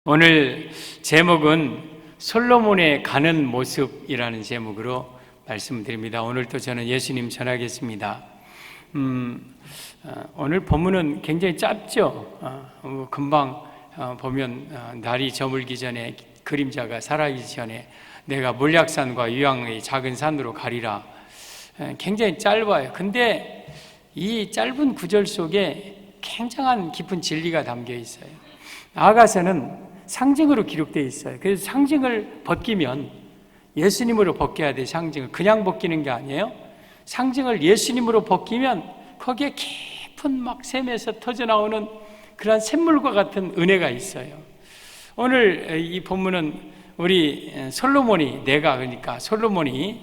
오늘 제목은 솔로몬의 가는 모습이라는 제목으로 말씀드립니다. 오늘도 저는 예수님 전하겠습니다. 오늘 본문은 굉장히 짧죠. 금방 보면 날이 저물기 전에, 그림자가 사라지기 전에 내가 몰약산과 유황의 작은 산으로 가리라. 굉장히 짧아요. 근데 이 짧은 구절 속에 굉장한 깊은 진리가 담겨 있어요. 나아가서는 상징으로 기록되어 있어요. 그래서 상징을 벗기면 예수님으로 벗겨야 돼. 상징을 그냥 벗기는 게 아니에요. 상징을 예수님으로 벗기면 거기에 깊은 막 샘에서 터져나오는 그런 샘물과 같은 은혜가 있어요. 오늘 이 본문은 우리 솔로몬이, 그러니까 솔로몬이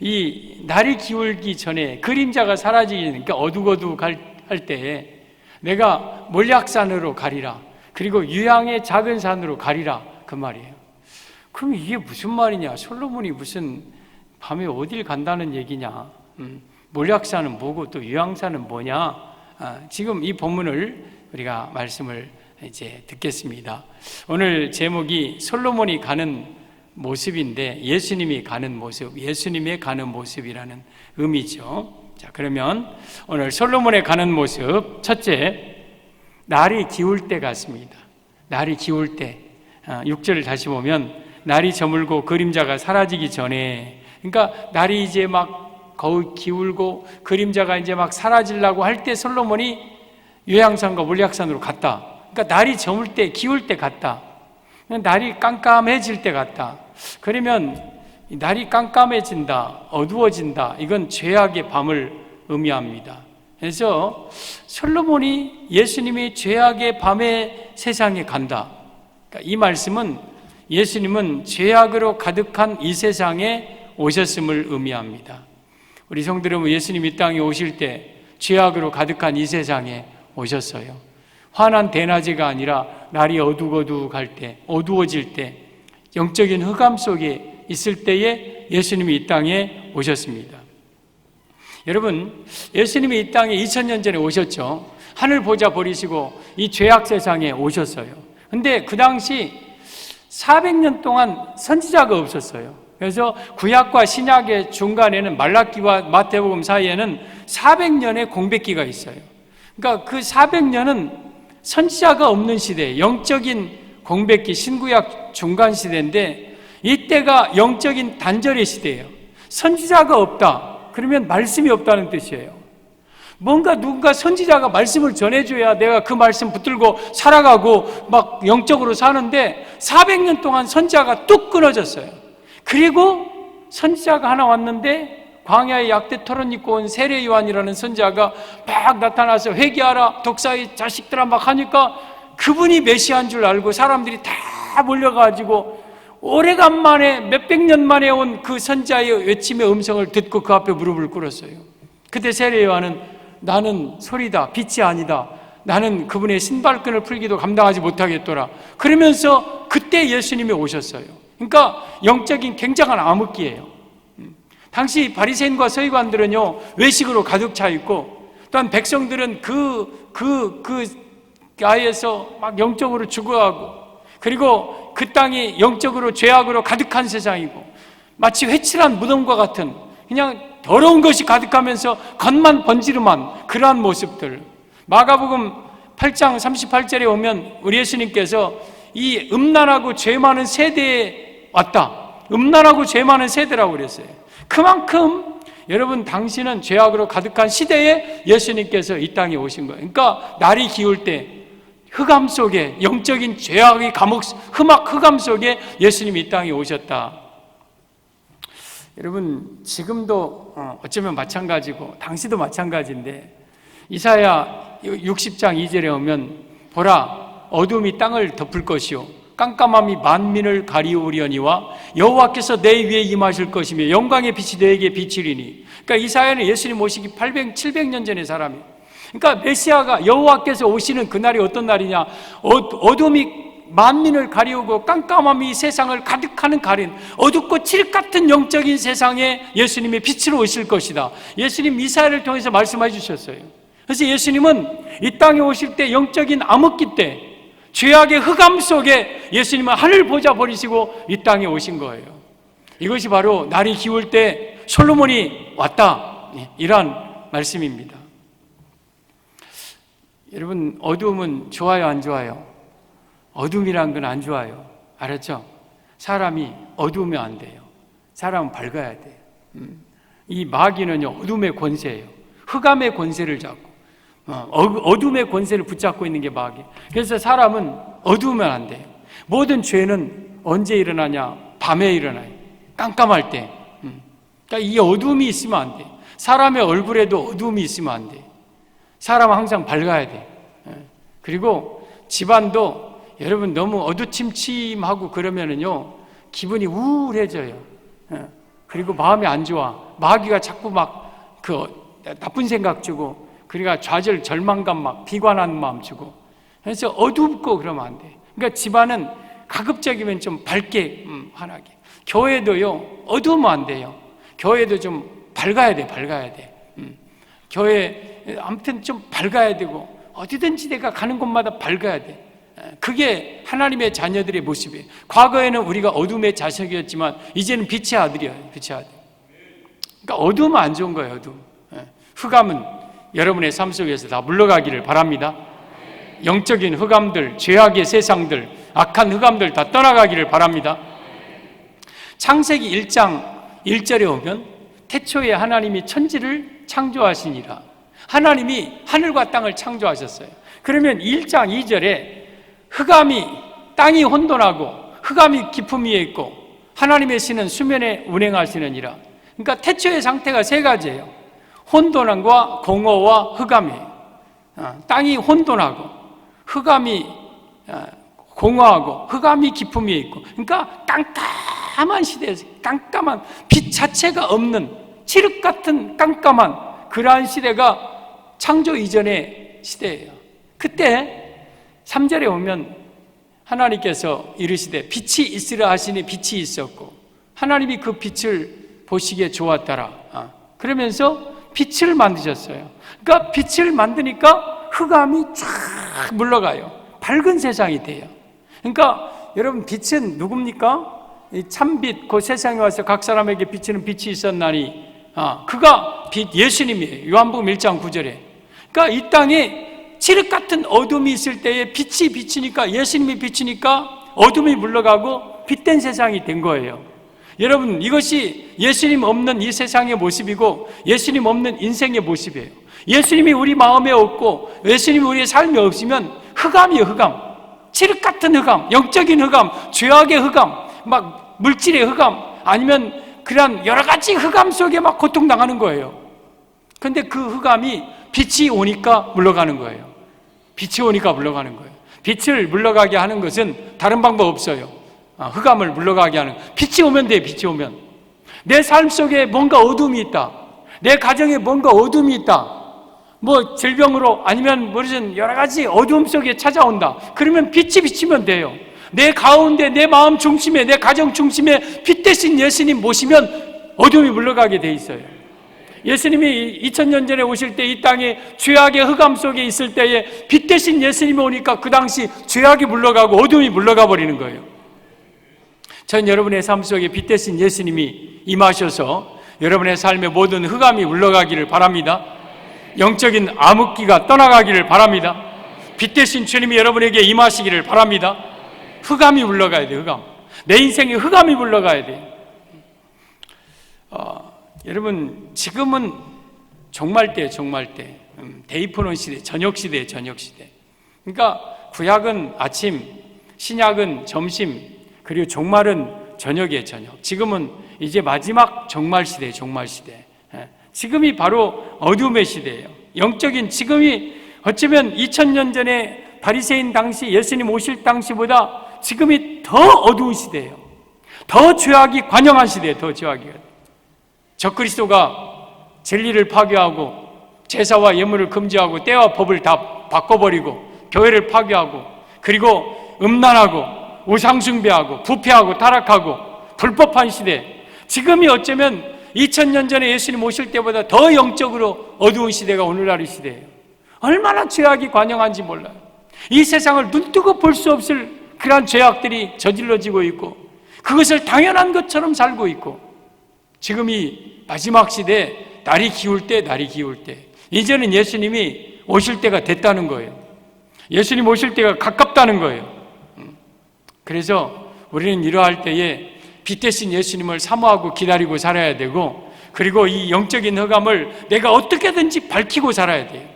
이 날이 기울기 전에 그림자가 사라지니까 어둑어둑 할 때에 내가 몰약산으로 가리라, 그리고 유황의 작은 산으로 가리라, 그 말이에요. 그럼 이게 무슨 말이냐? 솔로몬이 무슨 밤에 어딜 간다는 얘기냐? 몰약산은 뭐고 또 유황산은 뭐냐? 지금 이 본문을 우리가 말씀을 이제 듣겠습니다. 오늘 제목이 솔로몬이 가는 모습인데 예수님이 가는 모습, 예수님의 가는 모습이라는 의미죠. 자, 그러면 오늘 솔로몬의 가는 모습, 첫째, 날이 기울 때 같습니다. 날이 기울 때. 6절을 다시 보면 날이 저물고 그림자가 사라지기 전에, 그러니까 날이 이제 막 거의 기울고 그림자가 이제 막 사라지려고 할 때 솔로몬이 유황산과 몰약산으로 갔다. 그러니까 날이 저물 때, 기울 때 갔다. 날이 깜깜해질 때 같다. 그러면 날이 깜깜해진다, 어두워진다, 이건 죄악의 밤을 의미합니다. 그래서 솔로몬이 예수님이 죄악의 밤에 세상에 간다. 그러니까 이 말씀은 예수님은 죄악으로 가득한 이 세상에 오셨음을 의미합니다. 우리 성도 여러분, 예수님이 이 땅에 오실 때 죄악으로 가득한 이 세상에 오셨어요. 환한 대낮이가 아니라 날이 어둑어둑할 때, 어두워질 때, 영적인 흑암 속에 있을 때에 예수님이 이 땅에 오셨습니다. 여러분, 예수님이 이 땅에 2000년 전에 오셨죠. 하늘 보좌 버리시고 이 죄악 세상에 오셨어요. 근데 그 당시 400년 동안 선지자가 없었어요. 그래서 구약과 신약의 중간에는 말라기와 마태복음 사이에는 400년의 공백기가 있어요. 그러니까 그 400년은 선지자가 없는 시대, 영적인 공백기, 신구약 중간 시대인데 이때가 영적인 단절의 시대예요. 선지자가 없다. 그러면 말씀이 없다는 뜻이에요. 뭔가 누군가 선지자가 말씀을 전해줘야 내가 그 말씀 붙들고 살아가고 막 영적으로 사는데 400년 동안 선지자가 뚝 끊어졌어요. 그리고 선지자가 하나 왔는데 광야에 약대 털옷 입고 온 세례 요한이라는 선지자가 막 나타나서 회개하라, 독사의 자식들아 막 하니까 그분이 메시아인 줄 알고 사람들이 다 몰려가지고 오래간만에 몇백 년 만에 온 그 선지자의 외침의 음성을 듣고 그 앞에 무릎을 꿇었어요. 그때 세례 요한은 나는 소리다, 빛이 아니다, 나는 그분의 신발끈을 풀기도 감당하지 못하겠더라 그러면서 그때 예수님이 오셨어요. 그러니까 영적인 굉장한 암흑기예요. 당시 바리새인과 서기관들은요 외식으로 가득 차 있고, 또한 백성들은 그 아이에서 막 영적으로 죽어가고, 그리고 그 땅이 영적으로 죄악으로 가득한 세상이고 마치 회칠한 무덤과 같은 그냥 더러운 것이 가득하면서 겉만 번지르만 그러한 모습들. 마가복음 8장 38절에 오면 우리 예수님께서 이 음란하고 죄 많은 세대에 왔다. 음란하고 죄 많은 세대라고 그랬어요. 그만큼 여러분, 당신은 죄악으로 가득한 시대에 예수님께서 이 땅에 오신 거예요. 그러니까 날이 기울 때 흑암 속에, 영적인 죄악의 감옥, 흑암 속에 예수님이 이 땅에 오셨다. 여러분, 지금도 어쩌면 마찬가지고 당시도 마찬가지인데, 이사야 60장 2절에 오면 보라, 어둠이 땅을 덮을 것이요 깜깜함이 만민을 가리우려니와 여호와께서 내 위에 임하실 것이며 영광의 빛이 너에게 비치리니. 그러니까 이사야는 예수님 오시기 700년 전의 사람이에요. 그러니까 메시아가, 여호와께서 오시는 그날이 어떤 날이냐? 어둠이 만민을 가리우고 깜깜함이 세상을 가득하는 가린 어둡고 칠흑 같은 영적인 세상에 예수님의 빛으로 오실 것이다. 예수님 이사야를 통해서 말씀해 주셨어요. 그래서 예수님은 이 땅에 오실 때 영적인 암흑기 때, 죄악의 흑암 속에 예수님은 하늘 보좌 버리시고 이 땅에 오신 거예요. 이것이 바로 날이 기울 때 솔로몬이 왔다, 이런 말씀입니다. 여러분, 어두움은 좋아요, 안 좋아요? 어둠이란 건 안 좋아요. 알았죠? 사람이 어두우면 안 돼요. 사람은 밝아야 돼요. 이 마귀는요, 어둠의 권세예요. 흑암의 권세를 잡고 어둠의 권세를 붙잡고 있는 게 마귀. 그래서 사람은 어두우면 안 돼요. 모든 죄는 언제 일어나냐? 밤에 일어나요. 깜깜할 때. 그러니까 이 어둠이 있으면 안 돼요. 사람의 얼굴에도 어둠이 있으면 안 돼요. 사람은 항상 밝아야 돼요. 그리고 집안도 여러분 너무 어두침침하고 그러면은요, 기분이 우울해져요. 그리고 마음이 안 좋아. 마귀가 자꾸 막 나쁜 생각 주고, 그러니까 좌절, 절망감, 막 비관한 마음 주고. 그래서 어둡고 그러면 안 돼. 그러니까 집안은 가급적이면 좀 밝게, 환하게. 교회도요, 어두우면 안 돼요. 교회도 좀 밝아야 돼, 밝아야 돼. 교회, 아무튼 좀 밝아야 되고, 어디든지 내가 가는 곳마다 밝아야 돼. 그게 하나님의 자녀들의 모습이에요. 과거에는 우리가 어둠의 자식이었지만 이제는 빛의 아들이에요. 빛의 아들. 그러니까 어둠은 안 좋은 거예요. 어둠. 흑암은 여러분의 삶 속에서 다 물러가기를 바랍니다. 영적인 흑암들, 죄악의 세상들, 악한 흑암들 다 떠나가기를 바랍니다. 창세기 1장 1절에 오면 태초에 하나님이 천지를 창조하시니라. 하나님이 하늘과 땅을 창조하셨어요. 그러면 1장 2절에 흑암이, 땅이 혼돈하고 흑암이 깊음 위에 있고 하나님의 신은 수면에 운행하시느니라. 그러니까 태초의 상태가 세 가지예요. 혼돈함과 공허와 흑암이에요. 땅이 혼돈하고 흑암이 공허하고 흑암이 깊음 위에 있고, 그러니까 깜깜한 시대에서, 깜깜한 빛 자체가 없는 칠흑 같은 깜깜한 그러한 시대가 창조 이전의 시대예요. 그때 3절에 오면 하나님께서 이르시되 빛이 있으라 하시니 빛이 있었고 하나님이 그 빛을 보시기에 좋았더라. 그러면서 빛을 만드셨어요. 그러니까 빛을 만드니까 흑암이 쫙 물러가요. 밝은 세상이 돼요. 그러니까 여러분, 빛은 누굽니까? 이 참빛, 그 세상에 와서 각 사람에게 비치는 빛이 있었나니, 그가 빛, 예수님이에요. 요한복음 1장 9절에. 그러니까 이 땅에 칠흑 같은 어둠이 있을 때에 빛이 비치니까, 예수님이 비치니까 어둠이 물러가고 빛된 세상이 된 거예요. 여러분, 이것이 예수님 없는 이 세상의 모습이고 예수님 없는 인생의 모습이에요. 예수님이 우리 마음에 없고 예수님이 우리의 삶에 없으면 흑암이에요. 흑암. 칠흑 같은 흑암, 영적인 흑암, 죄악의 흑암, 막 물질의 흑암, 아니면 그런 여러 가지 흑암 속에 막 고통당하는 거예요. 그런데 그 흑암이 빛이 오니까 물러가는 거예요. 빛이 오니까 물러가는 거예요. 빛을 물러가게 하는 것은 다른 방법 없어요. 흑암을 물러가게 하는, 빛이 오면 돼. 빛이 오면 내 삶 속에 뭔가 어둠이 있다, 내 가정에 뭔가 어둠이 있다, 뭐 질병으로 아니면 무슨 여러 가지 어둠 속에 찾아온다. 그러면 빛이 비치면 돼요. 내 가운데, 내 마음 중심에, 내 가정 중심에 빛 대신 예수님 모시면 어둠이 물러가게 돼 있어요. 예수님이 2000년 전에 오실 때 이 땅에 죄악의 흑암 속에 있을 때에 빛 대신 예수님이 오니까 그 당시 죄악이 물러가고 어둠이 물러가 버리는 거예요. 전 여러분의 삶 속에 빛 대신 예수님이 임하셔서 여러분의 삶의 모든 흑암이 물러가기를 바랍니다. 영적인 암흑기가 떠나가기를 바랍니다. 빛 대신 주님이 여러분에게 임하시기를 바랍니다. 흑암이 물러가야 돼요. 흑암. 내 인생에 흑암이 물러가야 돼요. 여러분, 지금은 종말 때, 데이포논 시대, 저녁 시대. 그러니까 구약은 아침, 신약은 점심, 그리고 종말은 저녁이에요. 저녁. 지금은 이제 마지막 종말 시대. 지금이 바로 어둠의 시대예요. 영적인 지금이 어쩌면 2000년 전에 바리새인 당시, 예수님 오실 당시보다 지금이 더 어두운 시대예요. 더 죄악이 관영한 시대예요. 더 죄악이. 적그리스도가 진리를 파괴하고 제사와 예물을 금지하고 때와 법을 다 바꿔버리고 교회를 파괴하고, 그리고 음란하고 우상숭배하고 부패하고 타락하고 불법한 시대. 지금이 어쩌면 2000년 전에 예수님 오실 때보다 더 영적으로 어두운 시대가 오늘날의 시대예요. 얼마나 죄악이 관영한지 몰라요. 이 세상을 눈뜨고 볼 수 없을 그러한 죄악들이 저질러지고 있고 그것을 당연한 것처럼 살고 있고 지금 이 마지막 시대에 날이 기울 때 이제는 예수님이 오실 때가 됐다는 거예요. 예수님 오실 때가 가깝다는 거예요. 그래서 우리는 이러할 때에 빛 대신 예수님을 사모하고 기다리고 살아야 되고 그리고 이 영적인 흑암을 내가 어떻게든지 밝히고 살아야 돼요.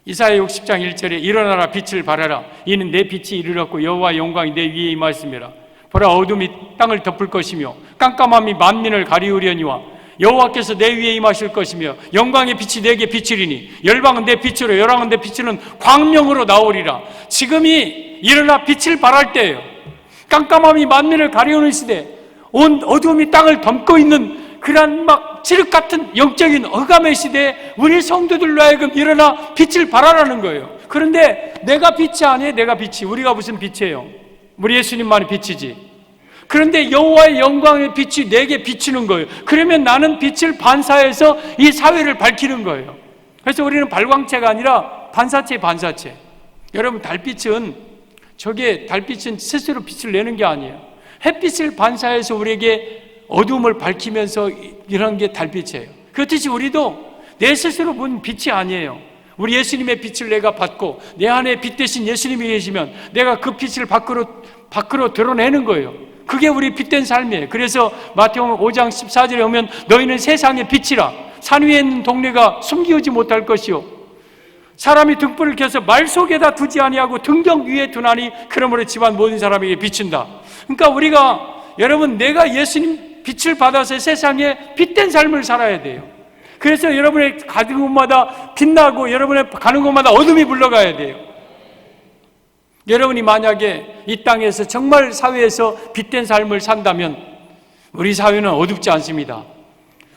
이사야 60장 1절에 일어나라 빛을 발하라 이는 내 빛이 이르렀고 여호와의 영광이 내 위에 임하였음이라 보라 어둠이 땅을 덮을 것이며 깜깜함이 만민을 가리우려니와 여호와께서 내 위에 임하실 것이며 영광의 빛이 내게 비치리니 열방은 내 빛으로 열왕은 내 빛으로는 광명으로 나오리라. 지금이 일어나 빛을 발할 때예요. 깜깜함이 만민을 가리우는 시대, 온 어둠이 땅을 덮고 있는 그런 막 칠흑 같은 영적인 흑암의 시대에 우리 성도들로 하여금 일어나 빛을 발하라는 거예요. 그런데 내가 빛이 아니에요. 내가 빛이. 우리가 무슨 빛이에요? 우리 예수님만이 빛이지. 그런데 여호와의 영광의 빛이 내게 비치는 거예요. 그러면 나는 빛을 반사해서 이 사회를 밝히는 거예요. 그래서 우리는 발광체가 아니라 반사체. 여러분 달빛은 스스로 빛을 내는 게 아니에요. 햇빛을 반사해서 우리에게 어두움을 밝히면서 이런 게 달빛이에요. 그렇듯이 우리도 내 스스로 본 빛이 아니에요. 우리 예수님의 빛을 내가 받고 내 안에 빛 대신 예수님이 계시면 내가 그 빛을 밖으로 드러내는 거예요. 그게 우리 빛된 삶이에요. 그래서 마태복음 5장 14절에 오면 너희는 세상의 빛이라 산 위에 있는 동네가 숨기우지 못할 것이요 사람이 등불을 켜서 말 속에다 두지 아니하고 등경 위에 두나니 그러므로 집안 모든 사람에게 비춘다. 그러니까 우리가 여러분 내가 예수님 빛을 받아서 세상에 빛된 삶을 살아야 돼요. 그래서 여러분의 가는 곳마다 빛나고 여러분의 가는 곳마다 어둠이 물러가야 돼요. 여러분이 만약에 이 땅에서 정말 사회에서 빛된 삶을 산다면 우리 사회는 어둡지 않습니다.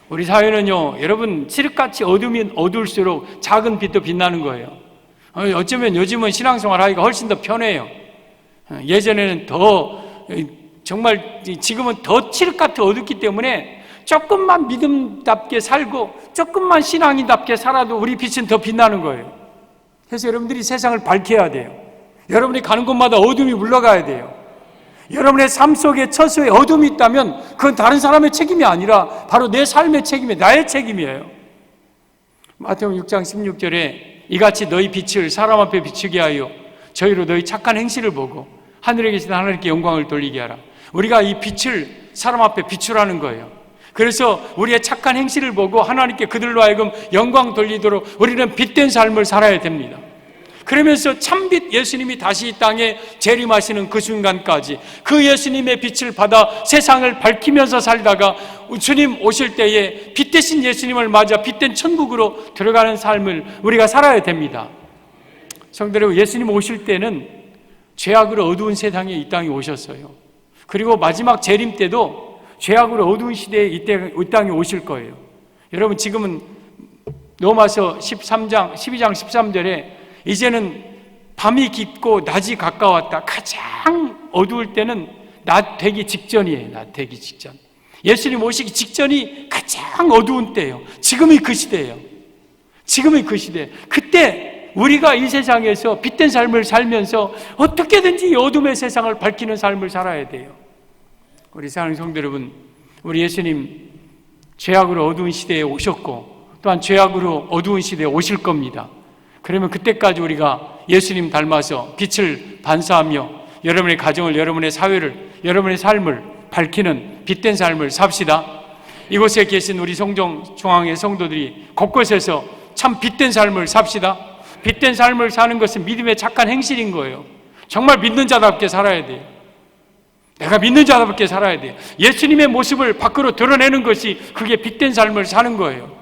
우리 사회는요, 여러분 칠흑같이 어두우면 어두울수록 작은 빛도 빛나는 거예요. 어쩌면 요즘은 신앙생활 하기가 훨씬 더 편해요. 예전에는 정말 지금은 더 칠흑같이 어둡기 때문에 조금만 믿음답게 살고 조금만 신앙인답게 살아도 우리 빛은 더 빛나는 거예요. 그래서 여러분들이 세상을 밝혀야 돼요. 여러분이 가는 곳마다 어둠이 물러가야 돼요. 여러분의 삶 속에 처소에 어둠이 있다면 그건 다른 사람의 책임이 아니라 바로 내 삶의 책임이에요. 나의 책임이에요. 마태복음 6장 16절에 이같이 너희 빛을 사람 앞에 비추게 하여 저희로 너희 착한 행실을 보고 하늘에 계신 하나님께 영광을 돌리게 하라. 우리가 이 빛을 사람 앞에 비추라는 거예요. 그래서 우리의 착한 행실을 보고 하나님께 그들로 하여금 영광 돌리도록 우리는 빛된 삶을 살아야 됩니다. 그러면서 참빛 예수님이 다시 이 땅에 재림하시는 그 순간까지 그 예수님의 빛을 받아 세상을 밝히면서 살다가 주님 오실 때에 빛 대신 예수님을 맞아 빛된 천국으로 들어가는 삶을 우리가 살아야 됩니다. 성도 여러분, 예수님 오실 때는 죄악으로 어두운 세상에 이 땅에 오셨어요. 그리고 마지막 재림 때도 죄악으로 어두운 시대에 이 땅에 오실 거예요. 여러분 지금은 로마서 12장 13절에 이제는 밤이 깊고 낮이 가까웠다. 가장 어두울 때는 낮 되기 직전이에요. 낮 되기 직전. 예수님 오시기 직전이 가장 어두운 때예요. 지금이 그 시대예요. 지금이 그 시대. 그때 우리가 이 세상에서 빛된 삶을 살면서 어떻게든지 이 어둠의 세상을 밝히는 삶을 살아야 돼요. 우리 사랑하는 성도 여러분, 우리 예수님 죄악으로 어두운 시대에 오셨고 또한 죄악으로 어두운 시대에 오실 겁니다. 그러면 그때까지 우리가 예수님 닮아서 빛을 반사하며 여러분의 가정을, 여러분의 사회를, 여러분의 삶을 밝히는 빛된 삶을 삽시다. 이곳에 계신 우리 성정 중앙의 성도들이 곳곳에서 참 빛된 삶을 삽시다. 빛된 삶을 사는 것은 믿음의 착한 행실인 거예요. 정말 믿는 자답게 살아야 돼요. 내가 믿는 자답게 살아야 돼요. 예수님의 모습을 밖으로 드러내는 것이 그게 빛된 삶을 사는 거예요.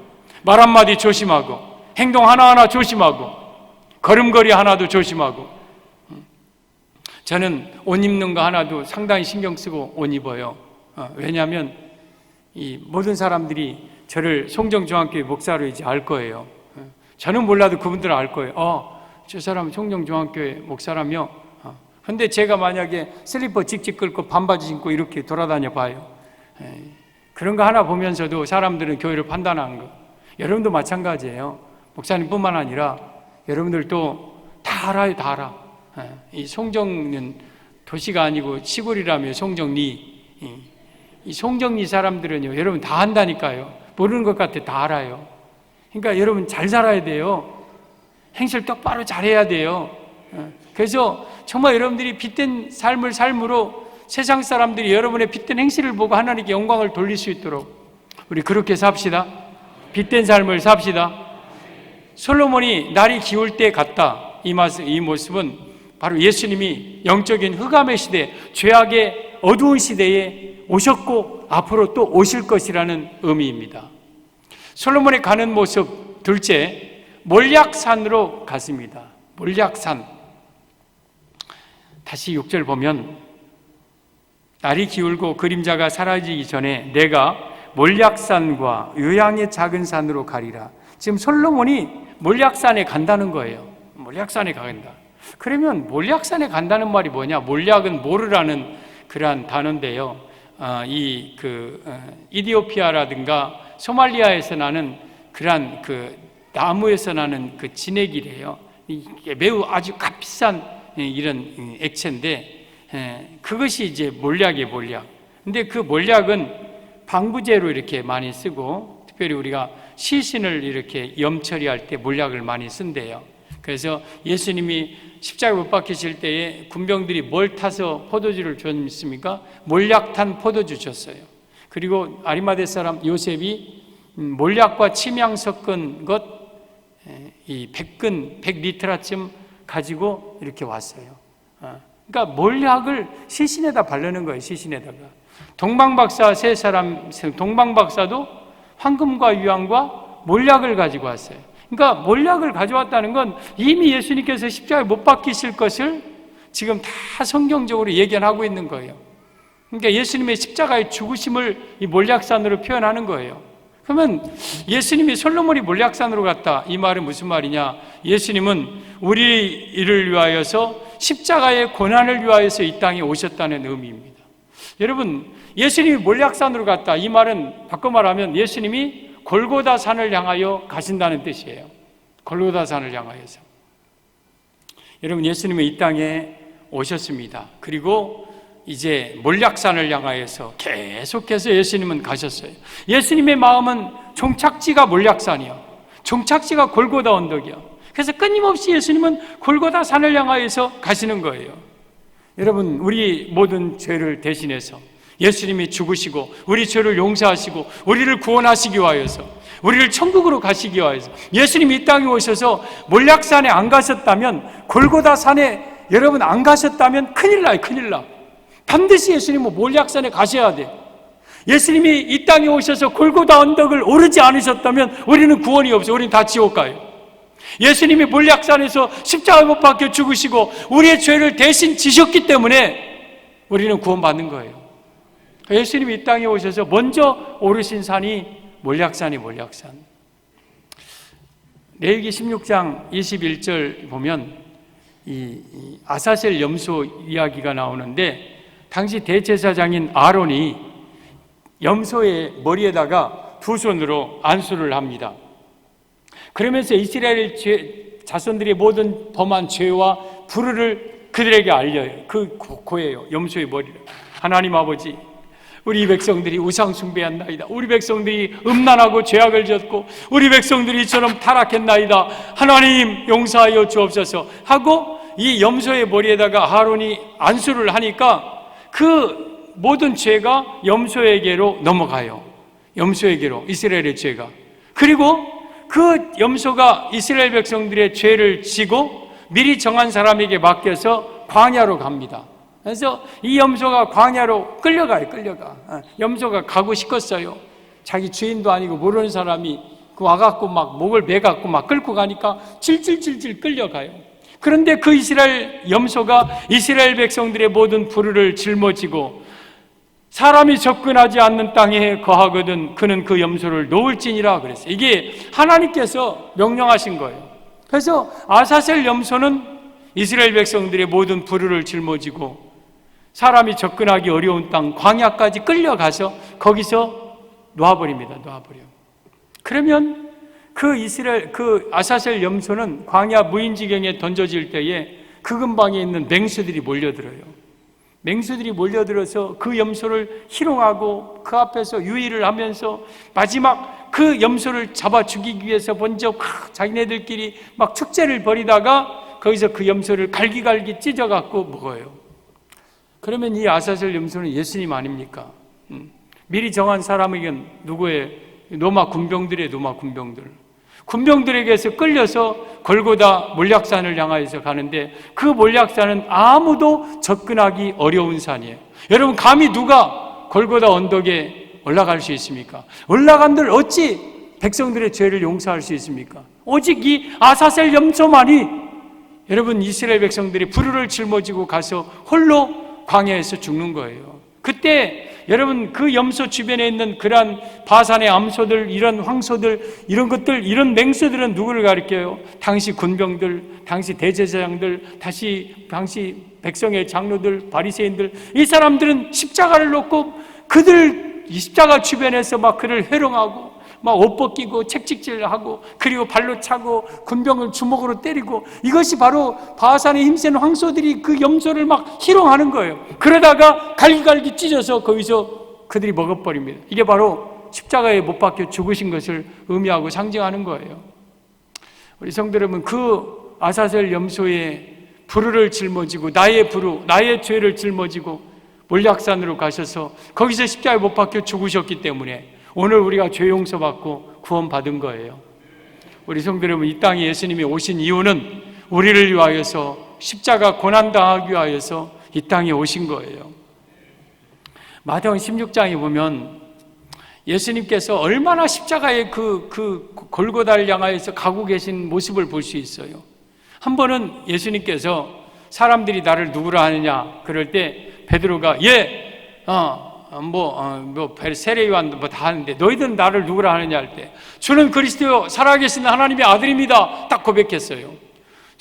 말 한마디 조심하고 행동 하나하나 조심하고 걸음걸이 하나도 조심하고. 저는 옷 입는 거 하나도 상당히 신경 쓰고 옷 입어요. 왜냐하면 이 모든 사람들이 저를 송정중앙교회 목사로 이제 알 거예요. 저는 몰라도 그분들은 알 거예요. 저 사람 송정중앙교회 목사라며. 근데 제가 만약에 슬리퍼 직직 끌고 반바지 신고 이렇게 돌아다녀 봐요. 그런 거 하나 보면서도 사람들은 교회를 판단하는 거. 여러분도 마찬가지예요. 목사님뿐만 아니라 여러분들도 다 다 알아요, 다 알아. 이 송정리는 도시가 아니고 시골이라며 송정리. 이 송정리 사람들은요, 여러분 다 안다니까요. 모르는 것 같아, 다 알아요. 그러니까 여러분 잘 살아야 돼요. 행실 똑바로 잘해야 돼요. 그래서 정말 여러분들이 빛된 삶을 삶으로 세상 사람들이 여러분의 빛된 행실을 보고 하나님께 영광을 돌릴 수 있도록 우리 그렇게 삽시다. 빛된 삶을 삽시다. 솔로몬이 날이 기울 때 갔다. 이 모습은 바로 예수님이 영적인 흑암의 시대, 죄악의 어두운 시대에 오셨고 앞으로 또 오실 것이라는 의미입니다. 솔로몬이 가는 모습 둘째, 몰약산으로 갔습니다. 몰약산. 다시 6절 보면 날이 기울고 그림자가 사라지기 전에 내가 몰약산과 요양의 작은 산으로 가리라. 지금 솔로몬이 몰약산에 간다는 거예요. 몰약산에 간다. 그러면 몰약산에 간다는 말이 뭐냐? 몰약은 모르라는 그러한 단어인데요. 이디오피아라든가 소말리아에서 나는 그러한 나무에서 나는 진액이래요. 이게 매우 아주 값비싼 이런 액체인데 그것이 이제 몰약이에요, 몰약. 근데 그 몰약은 방부제로 이렇게 많이 쓰고 특별히 우리가 시신을 이렇게 염 처리할 때 몰약을 많이 쓴대요. 그래서 예수님이 십자가에 못 박히실 때에 군병들이 뭘 타서 포도주를 줬습니까? 몰약탄 포도주 줬어요. 그리고 아리마대 사람 요셉이 몰약과 침향 섞은 것, 이 100리터쯤 가지고 이렇게 왔어요. 그러니까 몰약을 시신에다 바르는 거예요, 시신에다가. 동방박사 세 사람, 동방박사도 황금과 유황과 몰약을 가지고 왔어요. 그러니까 몰약을 가져왔다는 건 이미 예수님께서 십자가에 못 박히실 것을 지금 다 성경적으로 예견하고 있는 거예요. 그러니까 예수님의 십자가의 죽으심을 이 몰약산으로 표현하는 거예요. 그러면 예수님이 솔로몬이 몰약산으로 갔다, 이 말은 무슨 말이냐? 예수님은 우리를 위하여서 십자가의 고난을 위하여서 이 땅에 오셨다는 의미입니다. 여러분, 예수님이 몰약산으로 갔다, 이 말은 바꿔 말하면 예수님이 골고다 산을 향하여 가신다는 뜻이에요. 골고다 산을 향하여서. 여러분, 예수님은 이 땅에 오셨습니다. 그리고 이제 몰약산을 향하여서 계속해서 예수님은 가셨어요. 예수님의 마음은 종착지가 몰약산이요, 종착지가 골고다 언덕이요. 그래서 끊임없이 예수님은 골고다 산을 향하여서 가시는 거예요. 여러분, 우리 모든 죄를 대신해서 예수님이 죽으시고 우리 죄를 용서하시고 우리를 구원하시기 위하여서, 우리를 천국으로 가시기 위하여서 예수님이 이 땅에 오셔서 몰약산에 안 가셨다면, 골고다 산에 여러분 안 가셨다면 큰일 나요, 큰일 나. 반드시 예수님은 몰약산에 가셔야 돼요. 예수님이 이 땅에 오셔서 골고다 언덕을 오르지 않으셨다면 우리는 구원이 없어요. 우리는 다 지옥 가요. 예수님이 몰약산에서 십자가에 못 박혀 죽으시고 우리의 죄를 대신 지셨기 때문에 우리는 구원받는 거예요. 예수님이 이 땅에 오셔서 먼저 오르신 산이 몰약산이 몰약산. 레위기 16장 21절 보면 이 아사셀 염소 이야기가 나오는데, 당시 대제사장인 아론이 염소의 머리에다가 두 손으로 안수를 합니다. 그러면서 이스라엘 자손들의 모든 범한 죄와 불의를 그들에게 알려요. 그 고예요, 염소의 머리를. 하나님 아버지, 우리 백성들이 우상 숭배한나이다. 우리 백성들이 음란하고 죄악을 졌고 우리 백성들이 이처럼 타락했나이다. 하나님 용서하여 주옵소서 하고 이 염소의 머리에다가 아론이 안수를 하니까 그 모든 죄가 염소에게로 넘어가요. 염소에게로, 이스라엘의 죄가. 그리고 그 염소가 이스라엘 백성들의 죄를 지고 미리 정한 사람에게 맡겨서 광야로 갑니다. 그래서 이 염소가 광야로 끌려가요, 끌려가. 염소가 가고 싶었어요. 자기 주인도 아니고 모르는 사람이 와갖고 막 목을 매갖고 막 끌고 가니까 질질질질 끌려가요. 그런데 그 이스라엘 염소가 이스라엘 백성들의 모든 불의를 짊어지고 사람이 접근하지 않는 땅에 거하거든 그는 그 염소를 놓을지니라 그랬어요. 이게 하나님께서 명령하신 거예요. 그래서 아사셀 염소는 이스라엘 백성들의 모든 불의를 짊어지고 사람이 접근하기 어려운 땅 광야까지 끌려가서 거기서 놓아버립니다. 놓아버려. 그러면 그 이스라엘, 그 아사셀 염소는 광야 무인지경에 던져질 때에 그 근방에 있는 맹수들이 몰려들어요. 맹수들이 몰려들어서 그 염소를 희롱하고 그 앞에서 유의를 하면서 마지막 그 염소를 잡아 죽이기 위해서 먼저 자기네들끼리 막 축제를 벌이다가 거기서 그 염소를 갈기갈기 찢어갖고 먹어요. 그러면 이 아사셀 염소는 예수님 아닙니까? 미리 정한 사람에겐 누구예요? 로마 군병들이에요. 로마 군병들. 군병들에게서 끌려서 골고다 몰약산을 향하여서 가는데 그 몰약산은 아무도 접근하기 어려운 산이에요. 여러분, 감히 누가 골고다 언덕에 올라갈 수 있습니까? 올라간들 어찌 백성들의 죄를 용서할 수 있습니까? 오직 이 아사셀 염소만이, 여러분, 이스라엘 백성들이 부르를 짊어지고 가서 홀로 광야에서 죽는 거예요. 그때 여러분, 그 염소 주변에 있는 그러한 바산의 암소들, 이런 황소들, 이런 것들, 이런 맹수들은 누구를 가리켜요? 당시 군병들, 당시 대제사장들, 당시 백성의 장로들, 바리새인들. 이 사람들은 십자가를 놓고 그들 이 십자가 주변에서 막 그를 회롱하고 막 옷 벗기고 책찍질하고 그리고 발로 차고 군병을 주먹으로 때리고, 이것이 바로 바산에 힘센 황소들이 그 염소를 막 희롱하는 거예요. 그러다가 갈기갈기 찢어서 거기서 그들이 먹어버립니다. 이게 바로 십자가에 못 박혀 죽으신 것을 의미하고 상징하는 거예요. 우리 성도 여러분, 그 아사셀 염소의 부르를 짊어지고 나의 부르, 나의 죄를 짊어지고 몰약산으로 가셔서 거기서 십자가에 못 박혀 죽으셨기 때문에 오늘 우리가 죄 용서받고 구원받은 거예요. 우리 성도 여러분, 이 땅에 예수님이 오신 이유는 우리를 위하여서 십자가 고난당하기 위하여서 이 땅에 오신 거예요. 마태복음 16장에 보면 예수님께서 얼마나 십자가의 그 골고다를 향하여서 가고 계신 모습을 볼 수 있어요. 한 번은 예수님께서 사람들이 나를 누구라 하느냐 그럴 때 베드로가 세례요한 다 하는데 너희들은 나를 누구라 하느냐 할 때 주는 그리스도 살아계신 하나님의 아들입니다 딱 고백했어요.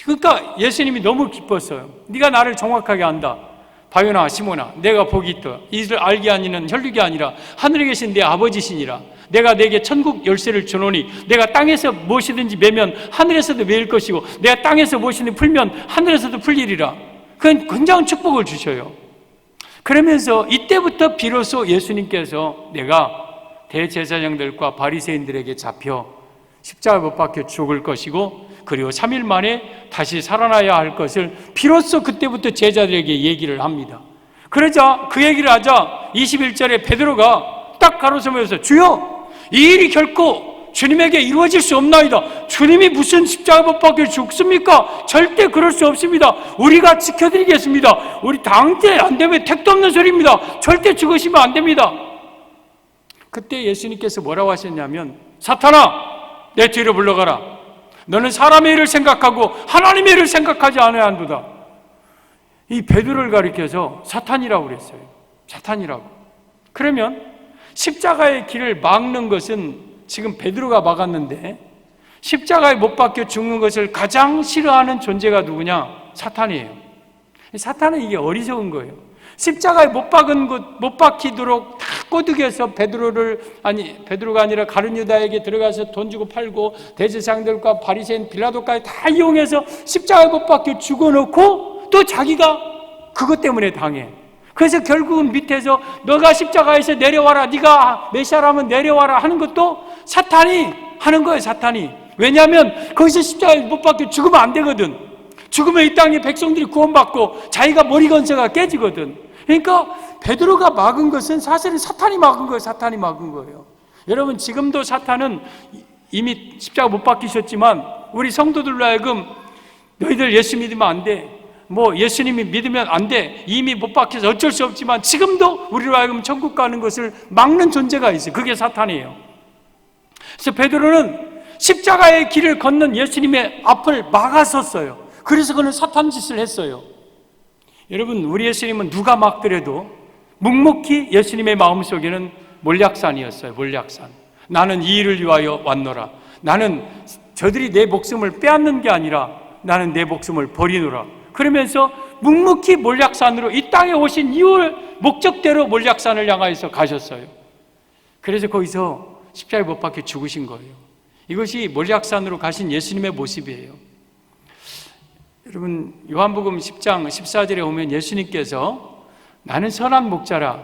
그러니까 예수님이 너무 기뻤어요. 네가 나를 정확하게 안다. 바요나 시몬아, 내가 복이 있다. 이를 알게 하니는 혈육이 아니라 하늘에 계신 내 아버지시니라. 내가 내게 천국 열쇠를 주노니 내가 땅에서 무엇이든지 매면 하늘에서도 매일 것이고 내가 땅에서 무엇이든지 풀면 하늘에서도 풀리리라. 그건 굉장한 축복을 주셔요. 그러면서 이때부터 비로소 예수님께서 내가 대제사장들과 바리새인들에게 잡혀 십자가에 못 박혀 죽을 것이고 그리고 3일 만에 다시 살아나야 할 것을 비로소 그때부터 제자들에게 얘기를 합니다. 그러자 그 얘기를 하자 21절에 베드로가 딱 가로서면서 주여, 이 일이 결코 주님에게 이루어질 수 없나이다. 주님이 무슨 십자가 못 박혀 죽습니까? 절대 그럴 수 없습니다. 우리가 지켜드리겠습니다. 우리 당대 안 되면 택도 없는 소리입니다. 절대 죽으시면 안 됩니다. 그때 예수님께서 뭐라고 하셨냐면 사탄아, 내 뒤로 물러가라. 너는 사람의 일을 생각하고 하나님의 일을 생각하지 않아야 한도다. 이 베드로를 가리켜서 사탄이라고 그랬어요. 사탄이라고. 그러면 십자가의 길을 막는 것은 지금 베드로가 막았는데 십자가에 못 박혀 죽는 것을 가장 싫어하는 존재가 누구냐? 사탄이에요. 사탄은 이게 어리석은 거예요. 십자가에 못 박히도록 다 꼬드겨서 베드로가 아니라 가룟 유다에게 들어가서 돈 주고 팔고 대제사장들과 바리새인 빌라도까지 다 이용해서 십자가에 못 박혀 죽어놓고 또 자기가 그것 때문에 당해. 그래서 결국은 밑에서 너가 십자가에서 내려와라, 네가 메시아라면 내려와라 하는 것도 사탄이 하는 거예요. 사탄이. 왜냐하면 거기서 십자가에 못 박혀 죽으면 안 되거든. 죽으면 이 땅의 백성들이 구원받고 자기가 머리 건세가 깨지거든. 그러니까 베드로가 막은 것은 사실은 사탄이 막은 거예요. 사탄이 막은 거예요. 여러분, 지금도 사탄은 이미 십자가 못 박히셨지만 우리 성도들로 하여금 너희들 예수 믿으면 안 돼, 예수님이 믿으면 안 돼, 이미 못 박혀서 어쩔 수 없지만 지금도 우리로 하여금 천국 가는 것을 막는 존재가 있어요. 그게 사탄이에요. 그래서 베드로는 십자가의 길을 걷는 예수님의 앞을 막았었어요. 그래서 그는 사탄 짓을 했어요. 여러분, 우리 예수님은 누가 막더라도 묵묵히 예수님의 마음속에는 몰약산이었어요. 몰약산. 나는 이 일을 위하여 왔노라. 나는 저들이 내 목숨을 빼앗는 게 아니라 나는 내 목숨을 버리노라. 그러면서 묵묵히 몰약산으로 이 땅에 오신 이유를 목적대로 몰약산을 향하여서 가셨어요. 그래서 거기서 십자가에 못 박혀 죽으신 거예요. 이것이 몰약산으로 가신 예수님의 모습이에요. 여러분, 요한복음 10장 14절에 보면 예수님께서 나는 선한 목자라,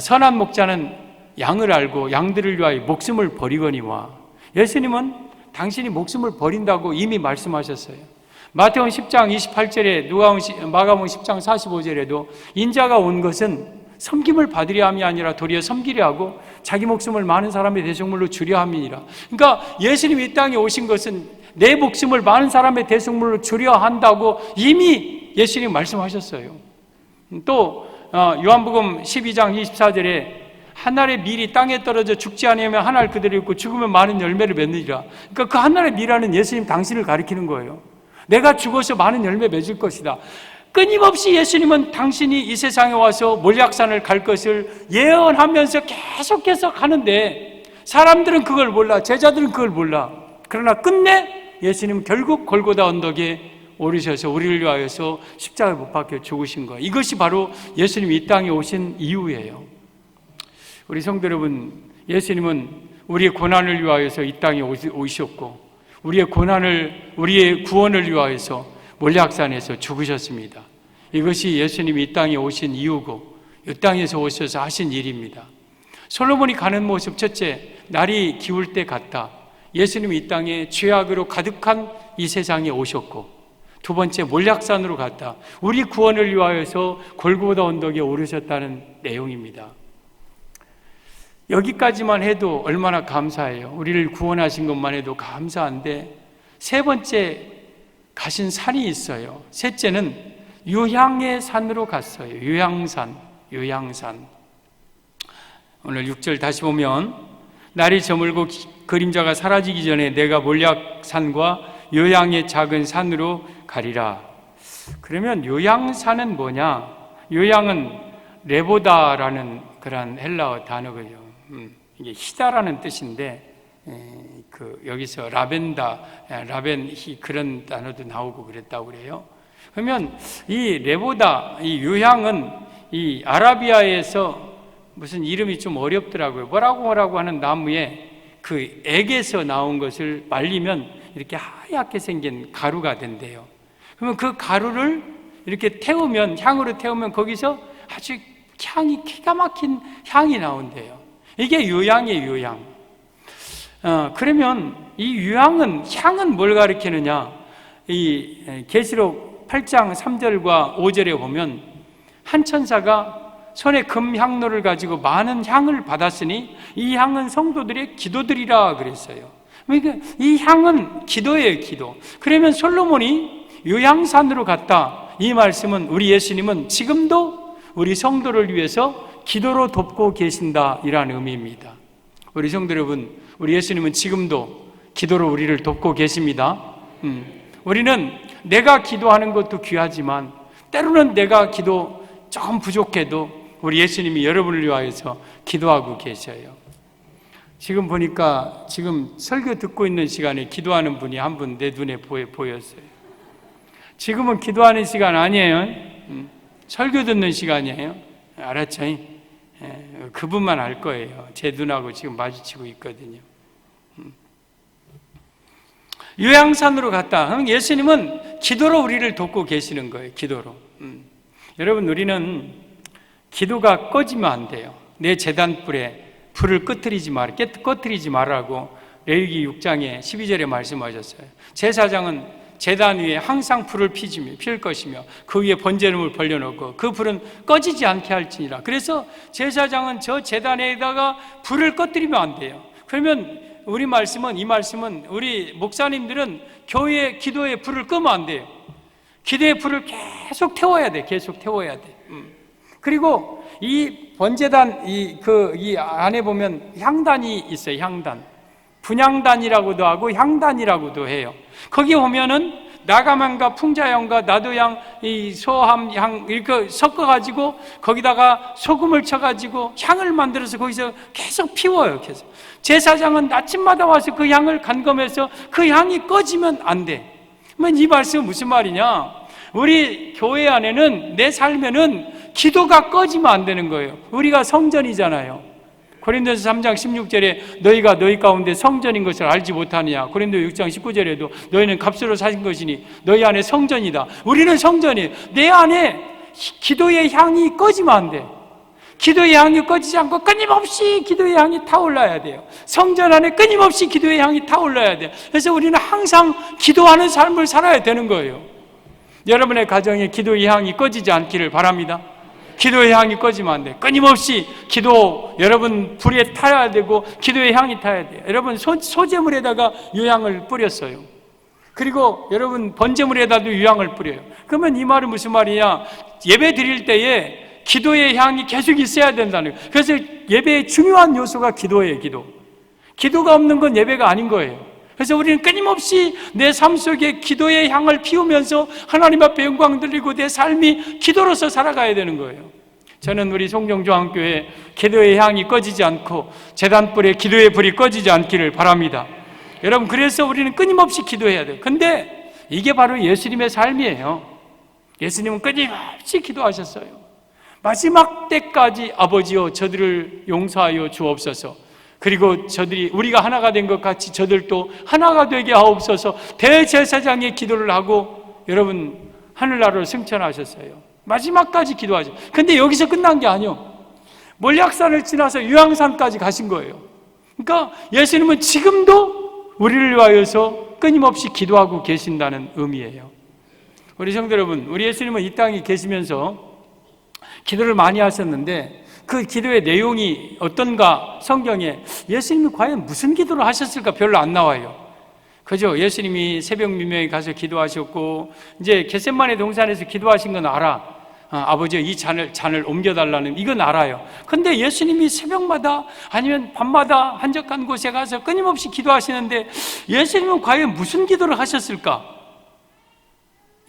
선한 목자는 양을 알고 양들을 위하여 목숨을 버리거니와, 예수님은 당신이 목숨을 버린다고 이미 말씀하셨어요. 마태복음 10장 28절에 마가복음 10장 45절에도 인자가 온 것은 섬김을 받으려 함이 아니라 도리어 섬기려 하고 자기 목숨을 많은 사람의 대속물로 주려 함이니라. 그러니까 예수님이 이 땅에 오신 것은 내 목숨을 많은 사람의 대속물로 주려 한다고 이미 예수님이 말씀하셨어요. 또 요한복음 12장 24절에 한 알의 밀이 땅에 떨어져 죽지 아니하면 한 알 그대로 있고 죽으면 많은 열매를 맺느니라. 그러니까 그 한 알의 밀하는 예수님 당신을 가리키는 거예요. 내가 죽어서 많은 열매 맺을 것이다. 끊임없이 예수님은 당신이 이 세상에 와서 몰약산을 갈 것을 예언하면서 계속해서 가는데 사람들은 그걸 몰라, 제자들은 그걸 몰라. 그러나 끝내 예수님은 결국 골고다 언덕에 오르셔서 우리를 위하여서 십자가에 못 박혀 죽으신 거예요. 이것이 바로 예수님이 이 땅에 오신 이유예요. 우리 성도 여러분, 예수님은 우리의 고난을 위하여서 이 땅에 오셨고 우리의 구원을 위하여서 몰약산에서 죽으셨습니다. 이것이 예수님이 이 땅에 오신 이유고 이 땅에서 오셔서 하신 일입니다. 솔로몬이 가는 모습, 첫째, 날이 기울 때 같다. 예수님이 이 땅에 죄악으로 가득한 이 세상에 오셨고, 두 번째, 몰약산으로 갔다. 우리 구원을 위하여서 골고다 언덕에 오르셨다는 내용입니다. 여기까지만 해도 얼마나 감사해요. 우리를 구원하신 것만 해도 감사한데, 세 번째 가신 산이 있어요. 셋째는 유향의 산으로 갔어요. 유향산. 오늘 6절 다시 보면, 날이 저물고 그림자가 사라지기 전에 내가 몰약산과 요양의 작은 산으로 가리라. 그러면 요양산은 뭐냐? 요양은 레보다라는 그런 헬라어 단어고요. 이게 희다라는 뜻인데, 여기서 라벤히 그런 단어도 나오고 그랬다고 그래요. 그러면 이 레보다, 이 요향은 이 아라비아에서 무슨 이름이 좀 어렵더라고요. 뭐라고 하는 나무에 그 액에서 나온 것을 말리면 이렇게 하얗게 생긴 가루가 된대요. 그러면 그 가루를 이렇게 태우면, 향으로 태우면 거기서 아주 향이, 기가 막힌 향이 나온대요. 이게 요향이에요, 요향. 그러면 이 향은 뭘 가리키느냐? 이 계시록 8장 3절과 5절에 보면 한 천사가 손에 금향로를 가지고 많은 향을 받았으니 이 향은 성도들의 기도들이라 그랬어요. 그러니까 이 향은 기도예요, 기도. 그러면 솔로몬이 요향산으로 갔다. 이 말씀은 우리 예수님은 지금도 우리 성도를 위해서 기도로 돕고 계신다, 이라는 의미입니다. 우리 성도 여러분, 우리 예수님은 지금도 기도로 우리를 돕고 계십니다. 우리는 내가 기도하는 것도 귀하지만 때로는 내가 기도 조금 부족해도 우리 예수님이 여러분을 위하여서 기도하고 계셔요. 지금 보니까 지금 설교 듣고 있는 시간에 기도하는 분이 한 분 내 눈에 보였어요. 지금은 기도하는 시간 아니에요. 설교 듣는 시간이에요. 알았죠? 그분만 알 거예요. 제 눈하고 지금 마주치고 있거든요. 요향산으로 갔다. 그럼 예수님은 기도로 우리를 돕고 계시는 거예요. 기도로. 여러분, 우리는 기도가 꺼지면 안 돼요. 내 제단불에 불을 꺼뜨리지 말라고 레위기 6장에 12절에 말씀하셨어요. 제사장은 제단 위에 항상 불을 필 것이며 그 위에 번제물을 벌려놓고 그 불은 꺼지지 않게 할지니라. 그래서 제사장은 저 제단에다가 불을 꺼뜨리면 안 돼요. 그러면 이 말씀은 우리 목사님들은 교회 기도에 불을 끄면 안 돼요. 기도의 불을 계속 태워야 돼. 그리고 이 번제단 이 안에 보면 향단이 있어요. 향단. 분향단이라고도 하고 향단이라고도 해요. 거기 보면은 나가만과 풍자향과 나도향, 이 소함향 이렇게 섞어가지고 거기다가 소금을 쳐가지고 향을 만들어서 거기서 계속 피워요. 계속. 제사장은 아침마다 와서 그 향을 간검해서 그 향이 꺼지면 안 돼. 그러면 이 말씀은 무슨 말이냐? 우리 교회 안에는 내 삶에는 기도가 꺼지면 안 되는 거예요. 우리가 성전이잖아요. 고린도서 3장 16절에 너희가 너희 가운데 성전인 것을 알지 못하느냐. 고린도 6장 19절에도 너희는 값으로 사신 것이니 너희 안에 성전이다. 우리는 성전이에요. 내 안에 기도의 향이 꺼지면 안 돼. 기도의 향이 꺼지지 않고 끊임없이 기도의 향이 타올라야 돼요. 성전 안에 끊임없이 기도의 향이 타올라야 돼요. 그래서 우리는 항상 기도하는 삶을 살아야 되는 거예요. 여러분의 가정에 기도의 향이 꺼지지 않기를 바랍니다. 기도의 향이 꺼지면 안 돼. 끊임없이 기도, 여러분 불에 타야 되고 기도의 향이 타야 돼요. 여러분 소재물에다가 유향을 뿌렸어요. 그리고 여러분 번제물에다도 유향을 뿌려요. 그러면 이 말은 무슨 말이냐? 예배 드릴 때에 기도의 향이 계속 있어야 된다는 거예요. 그래서 예배의 중요한 요소가 기도예요. 기도가 없는 건 예배가 아닌 거예요. 그래서 우리는 끊임없이 내 삶 속에 기도의 향을 피우면서 하나님 앞에 영광 돌리고 내 삶이 기도로서 살아가야 되는 거예요. 저는 우리 송정중앙교회 기도의 향이 꺼지지 않고 제단불에 기도의 불이 꺼지지 않기를 바랍니다. 여러분, 그래서 우리는 끊임없이 기도해야 돼요. 근데 이게 바로 예수님의 삶이에요. 예수님은 끊임없이 기도하셨어요. 마지막 때까지 아버지여 저들을 용서하여 주옵소서. 그리고 우리가 하나가 된 것 같이 저들도 하나가 되게 하옵소서. 대제사장의 기도를 하고 여러분 하늘나라로 승천하셨어요. 마지막까지 기도하죠. 근데 여기서 끝난 게 아니에요. 몰약산을 지나서 유황산까지 가신 거예요. 그러니까 예수님은 지금도 우리를 위하여서 끊임없이 기도하고 계신다는 의미예요. 우리 성도 여러분, 우리 예수님은 이 땅에 계시면서 기도를 많이 하셨는데 그 기도의 내용이 어떤가 성경에 예수님이 과연 무슨 기도를 하셨을까 별로 안 나와요. 그죠? 예수님이 새벽 미명에 가서 기도하셨고 이제 겟세마네 동산에서 기도하신 건 알아. 아버지 이 잔을 옮겨달라는 이건 알아요. 근데 예수님이 새벽마다 아니면 밤마다 한적한 곳에 가서 끊임없이 기도하시는데 예수님은 과연 무슨 기도를 하셨을까?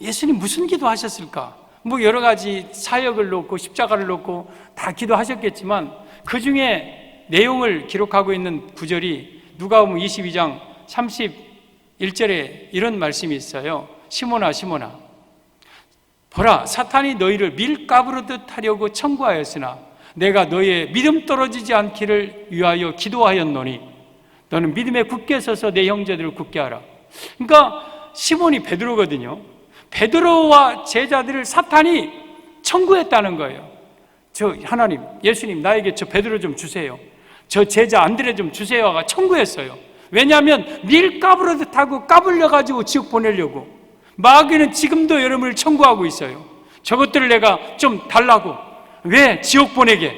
예수님 무슨 기도 하셨을까? 뭐 여러 가지 사역을 놓고 십자가를 놓고 다 기도하셨겠지만 그 중에 내용을 기록하고 있는 구절이 누가복음 22장 31절에 이런 말씀이 있어요. 시몬아 시몬아 보라 사탄이 너희를 밀가부르듯 하려고 청구하였으나 내가 너희의 믿음 떨어지지 않기를 위하여 기도하였노니 너는 믿음에 굳게 서서 내 형제들을 굳게 하라. 그러니까 시몬이 베드로거든요. 베드로와 제자들을 사탄이 청구했다는 거예요. 저 하나님, 예수님 나에게 저 베드로 좀 주세요. 저 제자 안드레 좀 주세요가 청구했어요. 왜냐하면 밀가부르듯 하고 까불려가지고 지옥 보내려고. 마귀는 지금도 여러분을 청구하고 있어요. 저것들을 내가 좀 달라고. 왜? 지옥 보내게.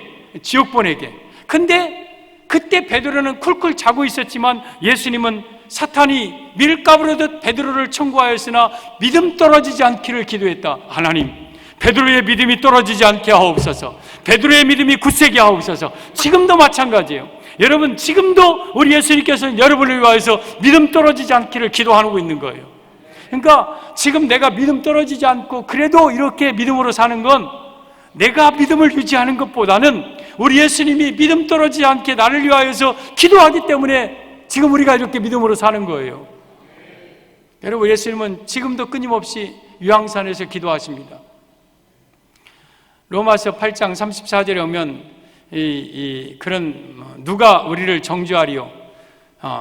근데 그때 베드로는 쿨쿨 자고 있었지만 예수님은 사탄이 밀가부르듯 베드로를 청구하였으나 믿음 떨어지지 않기를 기도했다. 하나님, 베드로의 믿음이 떨어지지 않게 하옵소서. 베드로의 믿음이 굳세게 하옵소서. 지금도 마찬가지예요. 여러분, 지금도 우리 예수님께서는 여러분을 위하여서 믿음 떨어지지 않기를 기도하고 있는 거예요. 그러니까 지금 내가 믿음 떨어지지 않고 그래도 이렇게 믿음으로 사는 건 내가 믿음을 유지하는 것보다는 우리 예수님이 믿음 떨어지지 않게 나를 위하여서 기도하기 때문에 지금 우리가 이렇게 믿음으로 사는 거예요. 여러분, 예수님은 지금도 끊임없이 유황산에서 기도하십니다. 로마서 8장 34절에 오면 그런 누가 우리를 정죄하리요?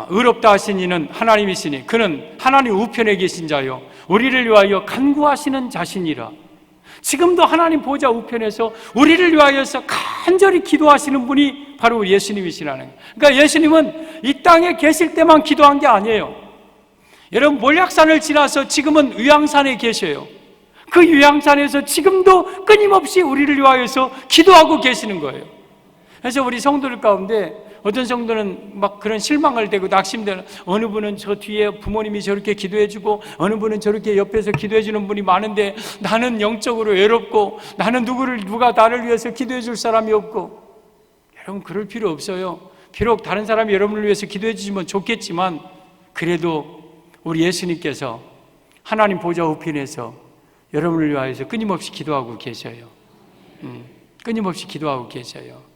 의롭다 하신 이는 하나님이시니 그는 하나님 우편에 계신 자요 우리를 위하여 간구하시는 자신이라. 지금도 하나님 보좌 우편에서 우리를 위하여서 간절히 기도하시는 분이 바로 우리 예수님이시라는 거예요. 그러니까 예수님은 이 땅에 계실 때만 기도한 게 아니에요. 여러분, 몰약산을 지나서 지금은 유황산에 계셔요. 그 유황산에서 지금도 끊임없이 우리를 위하여서 기도하고 계시는 거예요. 그래서 우리 성도들 가운데 어떤 성도는 막 그런 실망을 대고 낙심되는, 어느 분은 저 뒤에 부모님이 저렇게 기도해주고 어느 분은 저렇게 옆에서 기도해주는 분이 많은데 나는 영적으로 외롭고 나는 누가 나를 위해서 기도해줄 사람이 없고. 여러분, 그럴 필요 없어요. 비록 다른 사람이 여러분을 위해서 기도해 주시면 좋겠지만 그래도 우리 예수님께서 하나님 보좌 우편에서 여러분을 위하여서 끊임없이 기도하고 계셔요. 끊임없이 기도하고 계셔요.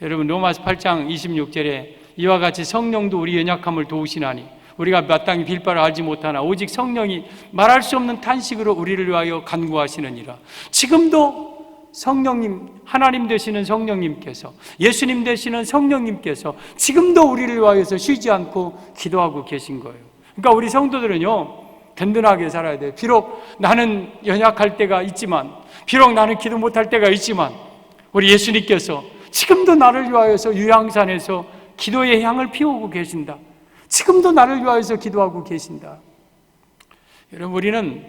여러분, 로마서 8장 26절에 이와 같이 성령도 우리 연약함을 도우시나니 우리가 마땅히 빌 바를 알지 못하나 오직 성령이 말할 수 없는 탄식으로 우리를 위하여 간구하시느니라. 지금도 성령님, 하나님 되시는 성령님께서, 예수님 되시는 성령님께서 지금도 우리를 위하여서 쉬지 않고 기도하고 계신 거예요. 그러니까 우리 성도들은요, 든든하게 살아야 돼요. 비록 나는 연약할 때가 있지만, 비록 나는 기도 못할 때가 있지만, 우리 예수님께서 지금도 나를 위하여서 유향산에서 기도의 향을 피우고 계신다. 지금도 나를 위하여서 기도하고 계신다. 여러분, 우리는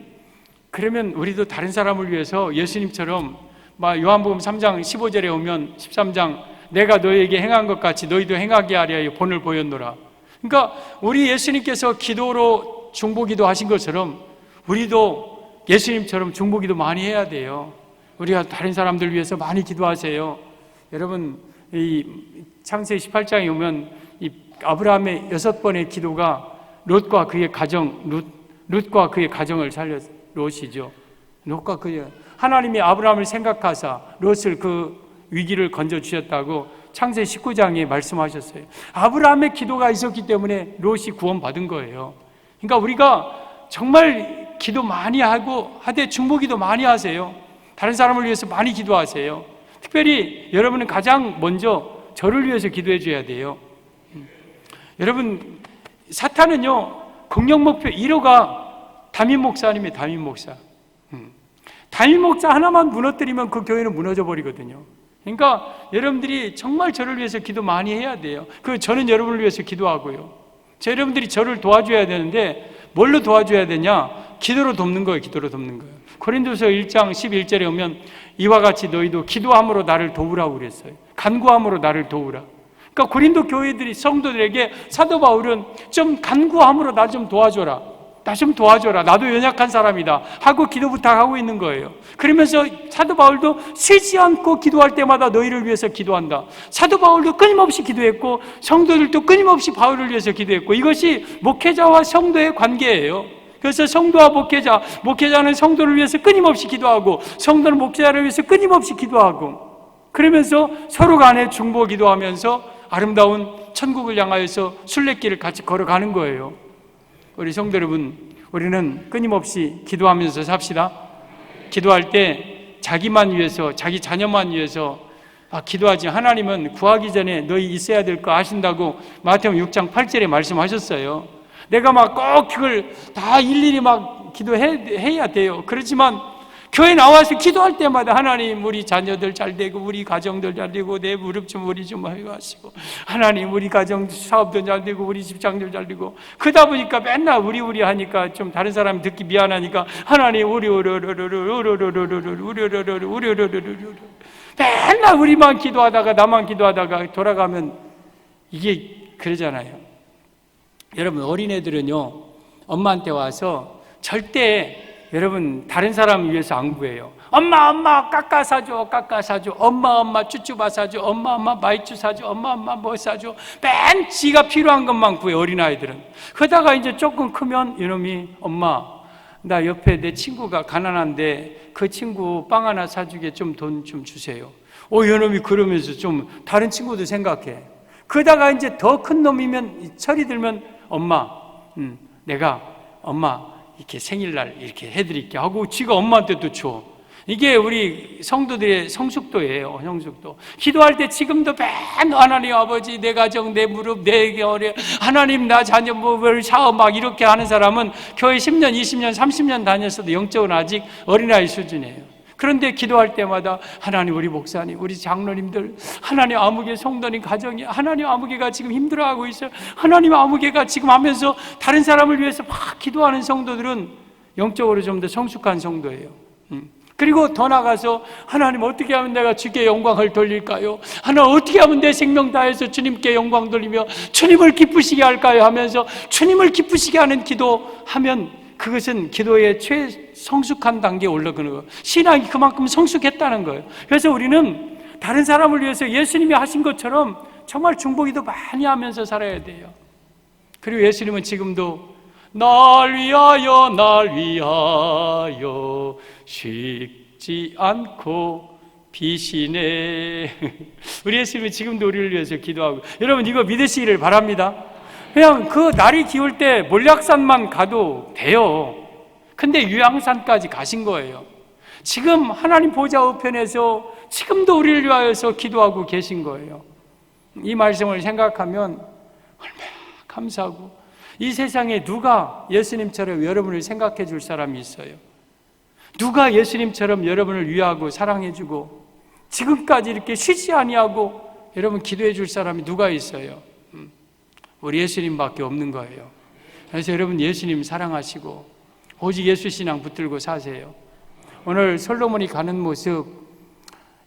그러면 우리도 다른 사람을 위해서 예수님처럼 요한복음 3장 15절에 오면 13장 내가 너희에게 행한 것 같이 너희도 행하게 하려 본을 보였노라. 그러니까 우리 예수님께서 기도로 중보기도 하신 것처럼 우리도 예수님처럼 중보기도 많이 해야 돼요. 우리가 다른 사람들 위해서 많이 기도하세요. 여러분, 이 창세기 18장에 오면 이 아브라함의 6번의 기도가 롯과 그의 가정, 롯과 그의 가정을 살렸어요. 롯이죠. 롯과 그의 하나님이 아브라함을 생각하사 롯을 그 위기를 건져 주셨다고 창세기 19장에 말씀하셨어요. 아브라함의 기도가 있었기 때문에 롯이 구원받은 거예요. 그러니까 우리가 정말 기도 많이 하고 하되 중보기도 많이 하세요. 다른 사람을 위해서 많이 기도하세요. 특별히 여러분은 가장 먼저 저를 위해서 기도해 줘야 돼요. 여러분, 사탄은요, 공격 목표 1호가 담임 목사님의 담임 목사. 담임 목사 하나만 무너뜨리면 그 교회는 무너져 버리거든요. 그러니까 여러분들이 정말 저를 위해서 기도 많이 해야 돼요. 저는 여러분을 위해서 기도하고요. 여러분들이 저를 도와줘야 되는데 뭘로 도와줘야 되냐? 기도로 돕는 거예요. 기도로 돕는 거예요. 고린도서 1장 11절에 오면 이와 같이 너희도 기도함으로 나를 도우라고 그랬어요. 간구함으로 나를 도우라. 그러니까 고린도 교회들이 성도들에게 사도 바울은 좀 간구함으로 나 좀 도와줘라. 나 좀 도와줘라. 나도 연약한 사람이다. 하고 기도 부탁하고 있는 거예요. 그러면서 사도 바울도 쉬지 않고 기도할 때마다 너희를 위해서 기도한다. 사도 바울도 끊임없이 기도했고 성도들도 끊임없이 바울을 위해서 기도했고 이것이 목회자와 성도의 관계예요. 그래서 성도와 목회자는 성도를 위해서 끊임없이 기도하고 성도는 목회자를 위해서 끊임없이 기도하고 그러면서 서로 간에 중보 기도하면서 아름다운 천국을 향하여서 순례길을 같이 걸어가는 거예요. 우리 성도 여러분, 우리는 끊임없이 기도하면서 삽시다. 기도할 때 자기만 위해서, 자기 자녀만 위해서 기도하지. 하나님은 구하기 전에 너희 있어야 될 거 아신다고 마태복음 6장 8절에 말씀하셨어요. 내가 꼭 그걸 다 일일이 기도해야 돼요. 그렇지만 교회 나와서 기도할 때마다 하나님 우리 자녀들 잘 되고 우리 가정들 잘 되고 내 무릎 좀 우리 좀 해가시고 하나님 우리 가정 사업도 잘 되고 우리 직장도 잘 되고 그러다 보니까 맨날 우리 하니까 좀 다른 사람 듣기 미안하니까 하나님 우리 맨날 우리만 기도하다가 나만 기도하다가 돌아가면 이게 그러잖아요. 여러분, 어린애들은요 엄마한테 와서 절대 여러분 다른 사람 위해서 안 구해요. 엄마 깎아 사줘. 엄마 쭈쭈바 사줘. 엄마 마이쮸 사줘. 엄마 뭐 사줘. 맨 지가 필요한 것만 구해. 어린아이들은. 그러다가 이제 조금 크면 이놈이 엄마 나 옆에 내 친구가 가난한데 그 친구 빵 하나 사주게 좀 돈 좀 주세요. 이놈이 그러면서 좀 다른 친구도 생각해. 그러다가 이제 더 큰 놈이면 철이 들면 엄마 내가 엄마 이렇게 생일날 이렇게 해드릴게 하고 지가 엄마한테 또 줘. 이게 우리 성도들의 성숙도예요. 성숙도. 기도할 때 지금도 맨 하나님 아버지 내 가정 내 무릎 내 어려 하나님 나 자녀 사업 이렇게 하는 사람은 교회 10년 20년 30년 다녔어도 영적으로 아직 어린아이 수준이에요. 그런데 기도할 때마다 하나님 우리 목사님 우리 장로님들 하나님 아무개 성도님 가정이 하나님 아무개가 지금 힘들어하고 있어요. 하나님 아무개가 지금 하면서 다른 사람을 위해서 막 기도하는 성도들은 영적으로 좀 더 성숙한 성도예요. 그리고 더 나가서 하나님 어떻게 하면 내가 주께 영광을 돌릴까요? 하나님 어떻게 하면 내 생명 다해서 주님께 영광 돌리며 주님을 기쁘시게 할까요? 하면서 주님을 기쁘시게 하는 기도하면 그것은 기도의 최성숙한 단계에 올라가는 거예요. 신앙이 그만큼 성숙했다는 거예요. 그래서 우리는 다른 사람을 위해서 예수님이 하신 것처럼 정말 중보기도 많이 하면서 살아야 돼요. 그리고 예수님은 지금도 날 위하여 식지 않고 비시네. 우리 예수님은 지금도 우리를 위해서 기도하고 여러분 이거 믿으시기를 바랍니다. 그냥 그 날이 기울 때 몰약산만 가도 돼요. 근데 유향산까지 가신 거예요. 지금 하나님 보좌 우편에서 지금도 우리를 위하여서 기도하고 계신 거예요. 이 말씀을 생각하면 얼마나 감사하고, 이 세상에 누가 예수님처럼 여러분을 생각해 줄 사람이 있어요? 누가 예수님처럼 여러분을 위하고 사랑해주고 지금까지 이렇게 쉬지 아니하고 여러분 기도해 줄 사람이 누가 있어요? 우리 예수님밖에 없는 거예요. 그래서 여러분 예수님 사랑하시고 오직 예수 신앙 붙들고 사세요. 오늘 솔로몬이 가는 모습,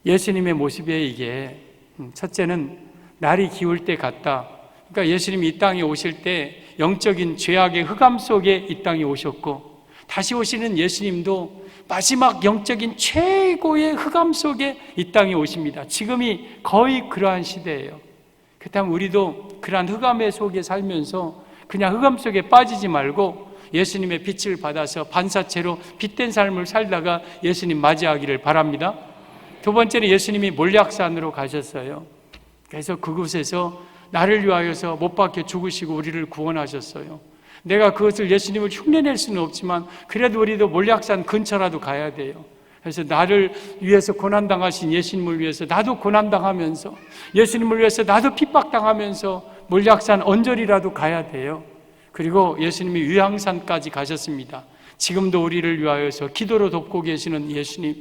예수님의 모습이에요. 이게 첫째는 날이 기울 때 같다. 그러니까 예수님이 이 땅에 오실 때 영적인 죄악의 흑암 속에 이 땅에 오셨고, 다시 오시는 예수님도 마지막 영적인 최고의 흑암 속에 이 땅에 오십니다. 지금이 거의 그러한 시대예요. 그렇다면 우리도 그러한 흑암의 속에 살면서 그냥 흑암 속에 빠지지 말고 예수님의 빛을 받아서 반사체로 빛된 삶을 살다가 예수님 맞이하기를 바랍니다. 두 번째는 예수님이 몰약산으로 가셨어요. 그래서 그곳에서 나를 위하여서 못 박혀 죽으시고 우리를 구원하셨어요. 내가 그것을 예수님을 흉내낼 수는 없지만 그래도 우리도 몰약산 근처라도 가야 돼요. 그래서 나를 위해서 고난당하신 예수님을 위해서 나도 고난당하면서, 예수님을 위해서 나도 핍박당하면서 몰약산 언저리라도 가야 돼요. 그리고 예수님이 유황산까지 가셨습니다. 지금도 우리를 위하여서 기도로 돕고 계시는 예수님,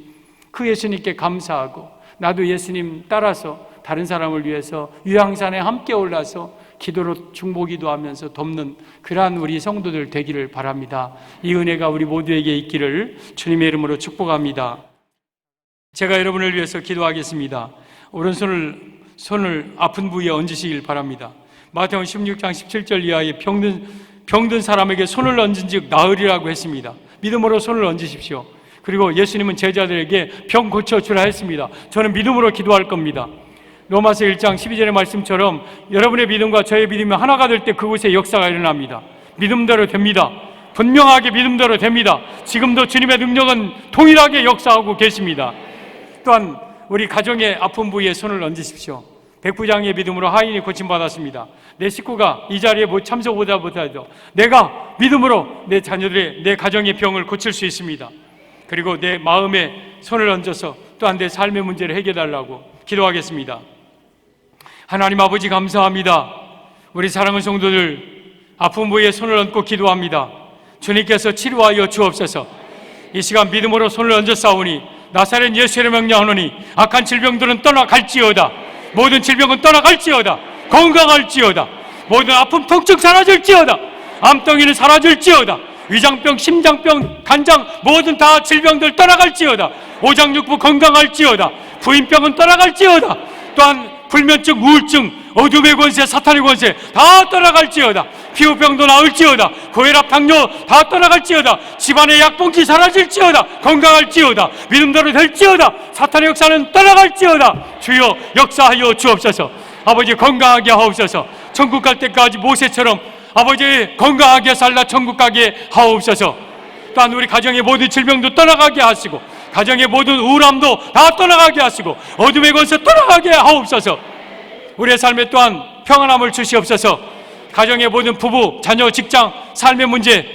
그 예수님께 감사하고 나도 예수님 따라서 다른 사람을 위해서 유황산에 함께 올라서 기도로 중보기도 하면서 돕는 그러한 우리 성도들 되기를 바랍니다. 이 은혜가 우리 모두에게 있기를 주님의 이름으로 축복합니다. 제가 여러분을 위해서 기도하겠습니다. 오른손을 아픈 부위에 얹으시길 바랍니다. 마태복음 16장 17절 이하에 병든 사람에게 손을 얹은 즉 나으리라고 했습니다. 믿음으로 손을 얹으십시오. 그리고 예수님은 제자들에게 병 고쳐주라 했습니다. 저는 믿음으로 기도할 겁니다. 로마서 1장 12절의 말씀처럼 여러분의 믿음과 저의 믿음이 하나가 될 때 그곳에 역사가 일어납니다. 믿음대로 됩니다. 분명하게 믿음대로 됩니다. 지금도 주님의 능력은 동일하게 역사하고 계십니다. 또한 우리 가정의 아픈 부위에 손을 얹으십시오. 백부장의 믿음으로 하인이 고침받았습니다. 내 식구가 이 자리에 참석보다 못해도 내가 믿음으로 내 자녀들의, 내 가정의 병을 고칠 수 있습니다. 그리고 내 마음에 손을 얹어서 또한 내 삶의 문제를 해결해달라고 기도하겠습니다. 하나님 아버지 감사합니다. 우리 사랑하는 성도들 아픈 부위에 손을 얹고 기도합니다. 주님께서 치료하여 주옵소서. 이 시간 믿음으로 손을 얹었사오니 나사렛 예수를 명령하노니 악한 질병들은 떠나갈지어다. 모든 질병은 떠나갈지어다. 건강할지어다. 모든 아픔 통증 사라질지어다. 암덩이는 사라질지어다. 위장병, 심장병, 간장 모든 다 질병들 떠나갈지어다. 오장육부 건강할지어다. 부인병은 떠나갈지어다. 또한 불면증, 우울증, 어둠의 권세, 사탄의 권세 다 떠나갈지어다. 피부병도 나을지어다. 고혈압, 당뇨 다 떠나갈지어다. 집안의 약봉지 사라질지어다. 건강할지어다. 믿음대로 될지어다. 사탄의 역사는 떠나갈지어다. 주여 역사하여 주옵소서. 아버지 건강하게 하옵소서. 천국 갈 때까지 모세처럼 아버지 건강하게 살다 천국 가게 하옵소서. 또한 우리 가정의 모든 질병도 떠나가게 하시고 가정의 모든 우울함도 다 떠나가게 하시고 어둠의 권세 떠나가게 하옵소서. 우리의 삶에 또한 평안함을 주시옵소서. 가정의 모든 부부, 자녀, 직장, 삶의 문제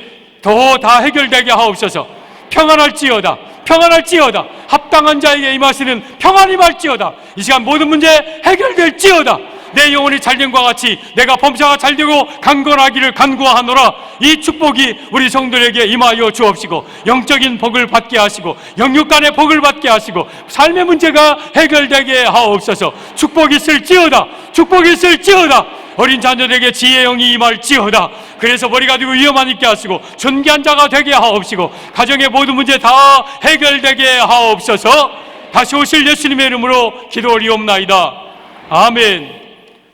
다 해결되게 하옵소서. 평안할지어다. 평안할지어다. 합당한 자에게 임하시는 평안이 임할지어다. 이 시간 모든 문제 해결될지어다. 내 영혼이 잘됨과 같이 내가 범사가 잘되고 강건하기를 간구하노라. 이 축복이 우리 성도에게 임하여 주옵시고 영적인 복을 받게 하시고 영육간의 복을 받게 하시고 삶의 문제가 해결되게 하옵소서. 축복이 있을지어다. 축복이 있을지어다. 어린 자녀들에게 지혜의 영이 임할지어다. 그래서 머리가 되고 위험한 있게 하시고 존귀한 자가 되게 하옵시고 가정의 모든 문제 다 해결되게 하옵소서. 다시 오실 예수님의 이름으로 기도하옵나이다. 아멘.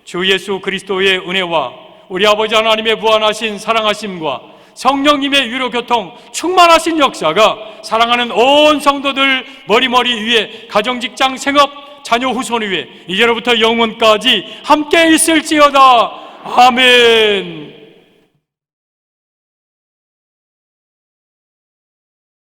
주 예수 그리스도의 은혜와 우리 아버지 하나님의 무한하신 사랑하심과 성령님의 유로교통 충만하신 역사가 사랑하는 온 성도들 머리머리 위에 가정, 직장, 생업, 자녀, 후손 위에 이제로부터 영원까지 함께 있을지어다. 아멘.